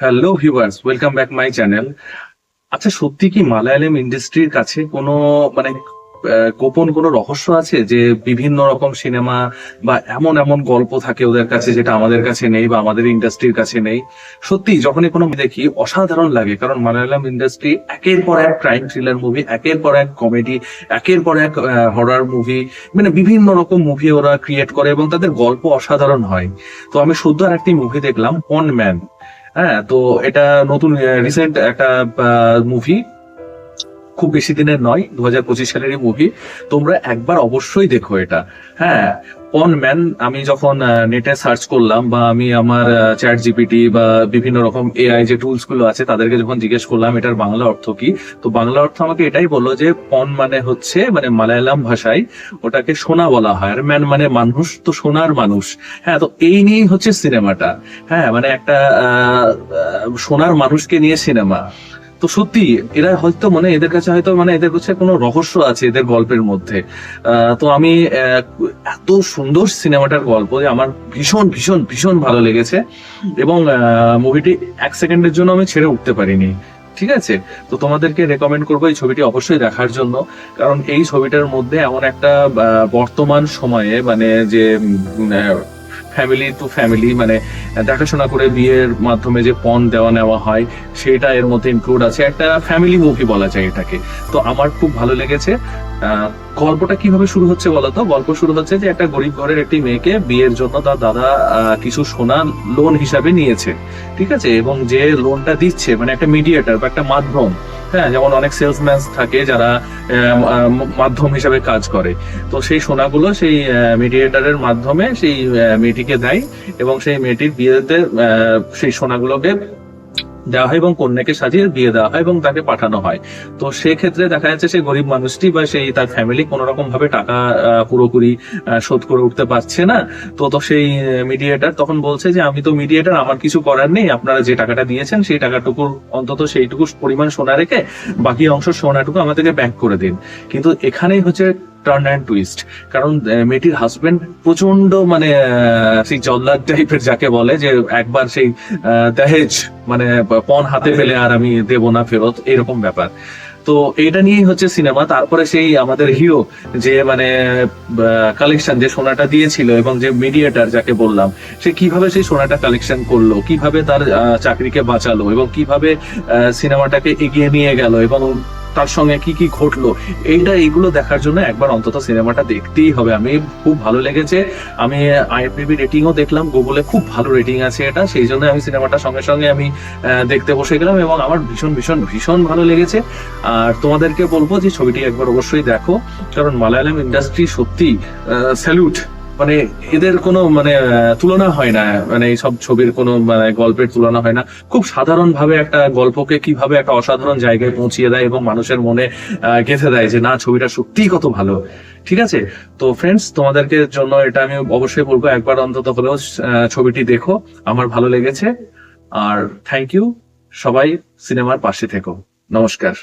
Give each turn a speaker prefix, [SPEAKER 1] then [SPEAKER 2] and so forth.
[SPEAKER 1] Hello viewers, welcome back my channel. আচ্ছা, সত্যি কি মালায়ালাম ইন্ডাস্ট্রির কাছে কোনো মানে গোপন কোনো রহস্য আছে যে বিভিন্ন রকম সিনেমা বা এমন এমন গল্প থাকে ওদের কাছে যেটা আমাদের কাছে নেই বা আমাদের ইন্ডাস্ট্রির কাছে নেই? সত্যি যখনই কোনো দেখি অসাধারণ লাগে, কারণ মালায়ালাম ইন্ডাস্ট্রি একের পর এক ক্রাইম থ্রিলার মুভি, একের পর এক কমেডি, একের পর এক হরর মুভি, মানে বিভিন্ন রকম মুভি ওরা ক্রিয়েট করে এবং তাদের গল্প অসাধারণ হয়। তো আমি সদ্য আর একটি মুভি দেখলাম, পন ম্যান। হ্যাঁ, তো এটা নতুন রিসেন্ট একটা মুভি, খুব বেশি দিনের নয়, 2025 সালেরই মুভি। তোমরা একবার অবশ্যই দেখো এটা। হ্যাঁ, পন ম্যান আমি যখন নেটে সার্চ করলাম বা আমি আমার চ্যাট জিপিটি বা বিভিন্ন রকম এআই যে টুলস গুলো আছে তাদেরকে যখন জিজ্ঞেস করলাম এটার বাংলা অর্থ কি, তো বাংলা অর্থ আমাকে এটাই বললো যে পন মানে হচ্ছে মানে মালায়ালাম ভাষায় ওটাকে সোনা বলা হয়, আর ম্যান মানে মানুষ, তো সোনার মানুষ। হ্যাঁ, তো এই নিয়েই হচ্ছে সিনেমাটা। হ্যাঁ, মানে একটা সোনার মানুষকে নিয়ে সিনেমা। তো সত্যি এরা হয়তো মানে এদের কাছে হয়তো মানে এদের কাছে কোনো রহস্য আছে এদের গল্পের মধ্যে। তো আমি এত সুন্দর সিনেমাটার গল্প যে আমার ভীষণ ভীষণ ভীষণ ভালো লেগেছে এবং মুভিটি এক সেকেন্ডের জন্য আমি ছেড়ে উঠতে পারিনি। ঠিক আছে, তো তোমাদেরকে রেকমেন্ড করবো এই ছবিটি অবশ্যই দেখার জন্য, কারণ এই ছবিটার মধ্যে এমন একটা বর্তমান সময়ে মানে যে ফ্যামিলি টু ফ্যামিলি মানে দেখাশোনা করে বিয়ের মাধ্যমে যে পণ দেওয়া নেওয়া হয় সেটা এর মধ্যে ইনক্লুড আছে, একটা ফ্যামিলি মুভি বলা যায় এটাকে। তো আমার খুব ভালো লেগেছে। গল্পটা কিভাবে শুরু হচ্ছে বলতো? গল্প শুরু হচ্ছে যে একটা গরিব ঘরের একটি মেয়েকে বিয়ের জন্য তার দাদা কিছু সোনা লোন হিসাবে নিয়েছে। ঠিক আছে, এবং যে লোনটা দিচ্ছে মানে একটা মিডিয়েটর বা একটা মাধ্যম। হ্যাঁ, যেমন অনেক সেলসম্যান থাকে যারা মাধ্যম হিসাবে কাজ করে, তো সেই সোনাগুলো সেই মিডিয়েটরের মাধ্যমে সেই মেয়েটিকে দেয় এবং সেই মেয়েটির বিয়েতে সেই সোনাগুলোকে দেওয়া হয় এবং কন্যাকে সাজিয়ে বিয়ে দেওয়া হয় এবং তাকে পাঠানো হয়। তো সেক্ষেত্রে দেখা যাচ্ছে সেই গরিব মানুষটি বা সেই তার ফ্যামিলি কোন রকম ভাবে টাকা পুরোপুরি শোধ করে উঠতে পারছে না। তো তো সেই মিডিয়েটর তখন বলছে যে আমি তো মিডিয়েটর, আমার কিছু করার নেই, আপনারা যে টাকাটা দিয়েছেন সেই টাকাটুকু অন্তত সেইটুকু পরিমাণ সোনা রেখে বাকি অংশ সোনাটুকু আমাদেরকে ব্যাংক করে দিন। কিন্তু এখানেই হচ্ছে টার্ন অ্যান্ড টুইস্ট, কারণ মেয়েটির হাজবেন্ড প্রচন্ড মানে সেই জল্লাদ টাইপের, যাকে বলে যে একবার সেই দহেজ মানে পণ হাতে পেলে আর আমি দেব না ফেরত, এরকম ব্যাপার। তো এটা নিয়েই হচ্ছে সিনেমা। তারপরে সেই আমাদের হিরো যে মানে কালেকশন যে সোনাটা দিয়েছিল এবং যে মিডিয়েটর যাকে বললাম, সে কিভাবে সেই সোনাটা কালেকশন করলো, কিভাবে তার চাকরিকে বাঁচালো এবং কিভাবে সিনেমাটাকে এগিয়ে নিয়ে গেল এবং তার সঙ্গে কি কি ঘটলো, এইগুলো দেখার জন্য একবার অন্তত সিনেমাটা দেখতেই হবে। আমি খুব ভালো লেগেছে। আমি আইএমডিবি রেটিংও দেখলাম, গুগলে খুব ভালো রেটিং আছে এটা, সেই জন্য আমি সিনেমাটা সঙ্গে সঙ্গে আমি দেখতে বসে গেলাম এবং আমার ভীষণ ভীষণ ভীষণ ভালো লেগেছে। আর তোমাদেরকে বলবো যে ছবিটি একবার অবশ্যই দেখো, কারণ মালায়ালাম ইন্ডাস্ট্রি সত্যি স্যালুট। মানে এদের কোনো মানে তুলনা হয় না, মানে এইসব ছবির কোনো মানে গল্পের তুলনা হয় না। খুব সাধারণ ভাবে একটা গল্পকে কিভাবে একটা অসাধারণ জায়গায় পৌঁছিয়ে দেয় এবং মানুষের মনে গেঁথে দেয় যে না, ছবিটা সত্যিই কত ভালো। ঠিক আছে, তো ফ্রেন্ডস তোমাদেরকে জন্য এটা আমি অবশ্যই বলবো একবার অন্তত হলেও ছবিটি দেখো, আমার ভালো লেগেছে। আর থ্যাংক ইউ, সবাই সিনেমার পাশে থেকো। নমস্কার।